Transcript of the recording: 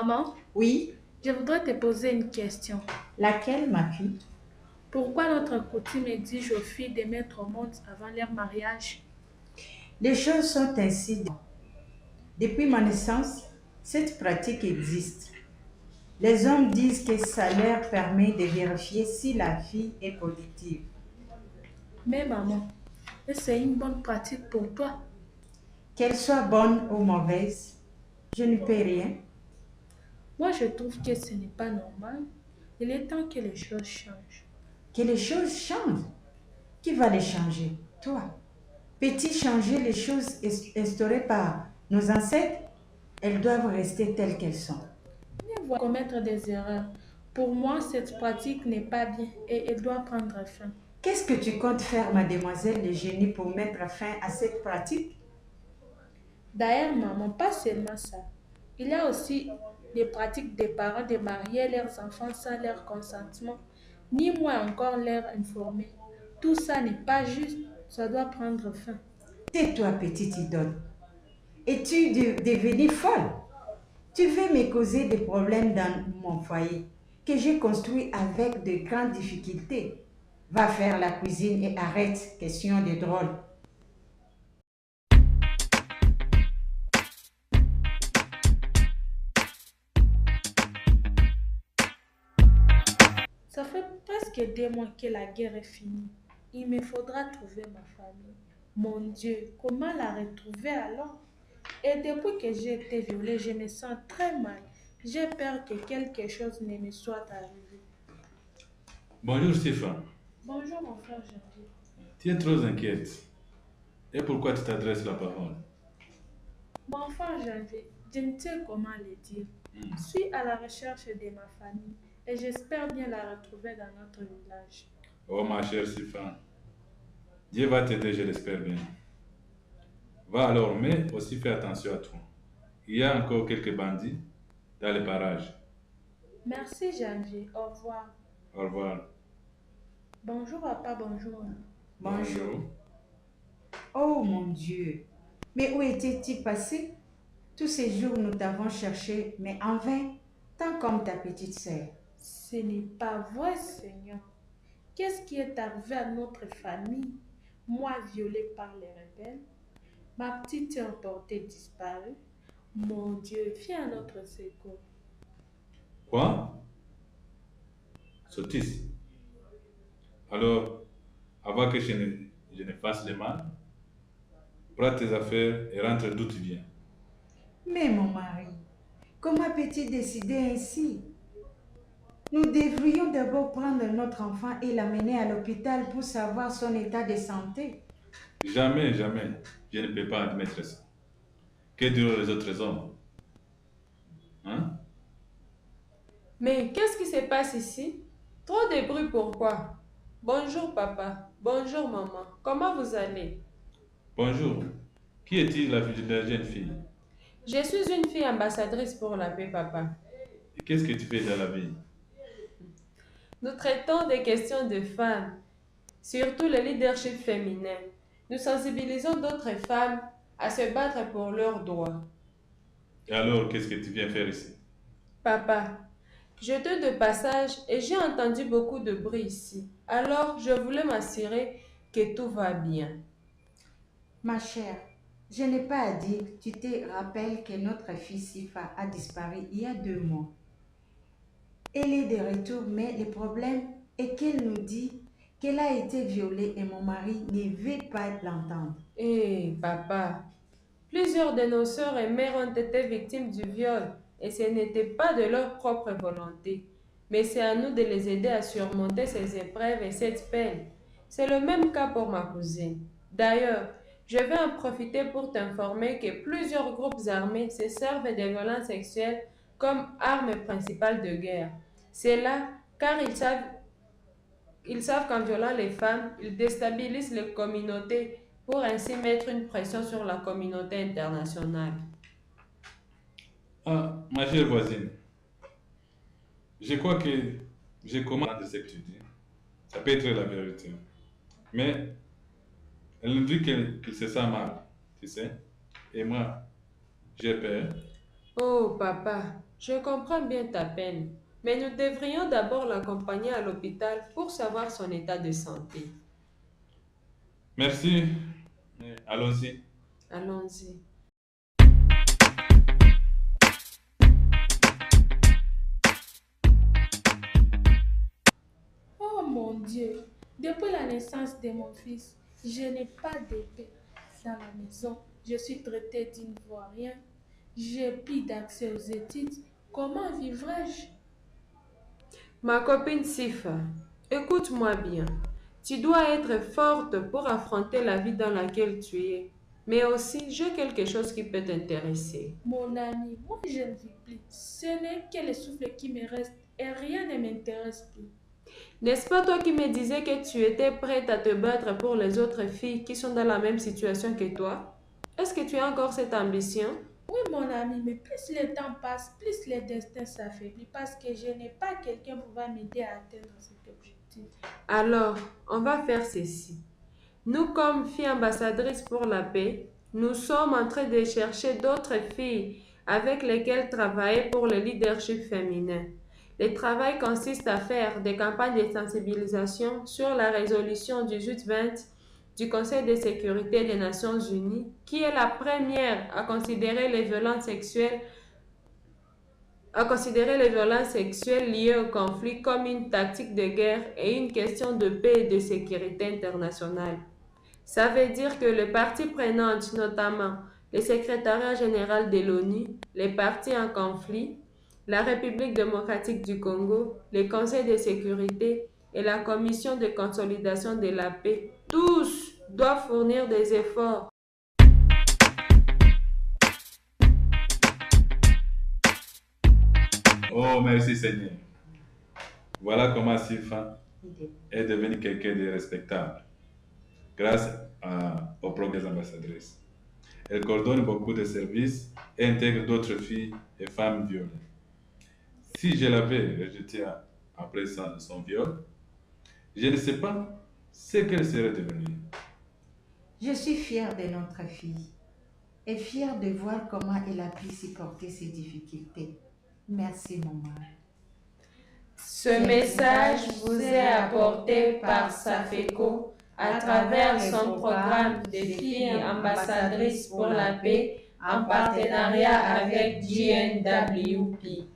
Maman, Oui, je voudrais te poser une question. laquelle, ma fille? Pourquoi notre coutume exige aux filles de mettre au monde avant leur mariage? Les choses sont ainsi. Depuis ma naissance, cette pratique existe. Les hommes disent que ça leur permet de vérifier si la fille est positive. Mais maman, est-ce que c'est une bonne pratique pour toi? Qu'elle soit bonne ou mauvaise, je ne peux rien. Moi, je trouve que ce n'est pas normal. Il est temps que les choses changent. Que les choses changent. Qui va les changer? Toi. Peux-tu changer les choses instaurées par nos ancêtres? Elles doivent rester telles qu'elles sont. Mais voilà commettre des erreurs. Pour moi, cette pratique n'est pas bien et elle doit prendre fin. Qu'est-ce que tu comptes faire, mademoiselle le génie, pour mettre fin à cette pratique? D'ailleurs, maman, pas seulement ça. Il y a aussi les pratiques des parents de marier leurs enfants sans leur consentement, ni moins encore leur informer. Tout ça n'est pas juste, ça doit prendre fin. Tais-toi, petite idole. Es-tu devenue folle? Tu veux me causer des problèmes dans mon foyer que j'ai construit avec de grandes difficultés. Va faire la cuisine et arrête, question de drôle. Ça fait presque 2 mois que la guerre est finie. Il me faudra trouver ma famille. Mon Dieu, comment la retrouver alors? Et depuis que j'ai été violée, je me sens très mal. J'ai peur que quelque chose ne me soit arrivé. Bonjour Stéphane, Bonjour mon frère Janvier. tu es trop inquiète. Et pourquoi tu t'adresses la parole? Mon frère Janvier, je ne sais comment le dire. Je suis à la recherche de ma famille et j'espère bien la retrouver dans notre village. Oh ma chère Stéphane, Dieu va t'aider, je l'espère bien. Va alors, mais aussi fais attention à toi. Il y a encore quelques bandits dans les parages. Merci Janvier, au revoir. Au revoir. Bonjour papa, bonjour. Bonjour. Oh mon Dieu. Mais où étais-tu passé? Tous ces jours, nous t'avons cherché, mais en vain, tant comme ta petite sœur. Ce n'est pas vrai Seigneur. Qu'est-ce qui est arrivé à notre famille? Moi violée par les rebelles, ma petite sœur portée disparue. Mon Dieu, viens à notre secours. Quoi? Sottise. Alors, avant que je ne fasse le mal, prends tes affaires et rentre d'où tu viens. Mais mon mari, comment peux-tu décider ainsi? Nous devrions d'abord prendre notre enfant et l'amener à l'hôpital pour savoir son état de santé. Jamais, jamais, je ne peux pas admettre ça. Que diront les autres hommes? Hein? Mais qu'est-ce qui se passe ici? Trop de bruit, pourquoi? Bonjour papa, bonjour maman, comment vous allez? Bonjour. Qui est-il, la jeune fille? Je suis une fille ambassadrice pour la paix papa. Et qu'est-ce que tu fais dans la vie? Nous traitons des questions de femmes, surtout le leadership féminin. Nous sensibilisons d'autres femmes à se battre pour leurs droits. Et alors, qu'est-ce que tu viens faire ici? Papa, j'étais de passage et j'ai entendu beaucoup de bruit ici. Alors, je voulais m'assurer que tout va bien. Ma chère, je n'ai pas à dire, tu te rappelles que notre fille Sifa a disparu il y a 2 mois. Elle est de retour, mais le problème est qu'elle nous dit qu'elle a été violée et mon mari ne veut pas l'entendre. Papa, plusieurs de nos sœurs et mères ont été victimes du viol et ce n'était pas de leur propre volonté. Mais c'est à nous de les aider à surmonter ces épreuves et cette peine. C'est le même cas pour ma cousine. D'ailleurs, je vais en profiter pour t'informer que plusieurs groupes armés se servent des violences sexuelles comme arme principale de guerre. C'est là car ils savent qu'en violant les femmes, ils déstabilisent les communautés pour ainsi mettre une pression sur la communauté internationale. Ah, ma chère voisine, je crois que j'ai commencé de ce que tu dis. Ça peut être la vérité. Mais elle nous dit qu'il se sent mal, tu sais. Et moi, j'ai peur. Oh papa, Je comprends bien ta peine, mais nous devrions d'abord l'accompagner à l'hôpital pour savoir son état de santé. Merci. Allons-y. Allons-y. Oh mon Dieu, depuis la naissance de mon fils, je n'ai pas de paix dans la maison. Je suis traitée d'ivoirien. J'ai plus d'accès aux études. Comment vivrai-je? Ma copine Sifa, écoute-moi bien. Tu dois être forte pour affronter la vie dans laquelle tu es. Mais aussi, j'ai quelque chose qui peut t'intéresser. Mon ami, moi je ne vis plus. Ce n'est que le souffle qui me reste et rien ne m'intéresse plus. N'est-ce pas toi qui me disais que tu étais prête à te battre pour les autres filles qui sont dans la même situation que toi? Est-ce que tu as encore cette ambition? Oui, mon ami, mais plus le temps passe, plus le destin s'affaiblit parce que je n'ai pas quelqu'un pour m'aider à atteindre cet objectif. Alors, on va faire ceci. Nous, comme filles ambassadrices pour la paix, nous sommes en train de chercher d'autres filles avec lesquelles travailler pour le leadership féminin. Le travail consiste à faire des campagnes de sensibilisation sur la résolution 1820 du Conseil de sécurité des Nations Unies, qui est la première à considérer les violences sexuelles liées au conflit comme une tactique de guerre et une question de paix et de sécurité internationale. Ça veut dire que les parties prenantes, notamment le secrétariat général de l'ONU, les parties en conflit, la République démocratique du Congo, le Conseil de sécurité et la Commission de consolidation de la paix, tous doivent fournir des efforts. Oh, merci Seigneur. Voilà comment Sifa est devenue quelqu'un de respectable grâce au programme des ambassadrices. Elle coordonne beaucoup de services et intègre d'autres filles et femmes violées. Si je l'avais rejetée après son viol, je ne sais pas ce qu'elle serait devenue. Je suis fière de notre fille et fière de voir comment elle a pu supporter ces difficultés. Merci, maman. Ce message vous est apporté par Safeco à travers son programme des filles ambassadrices pour la paix en partenariat avec GNWP.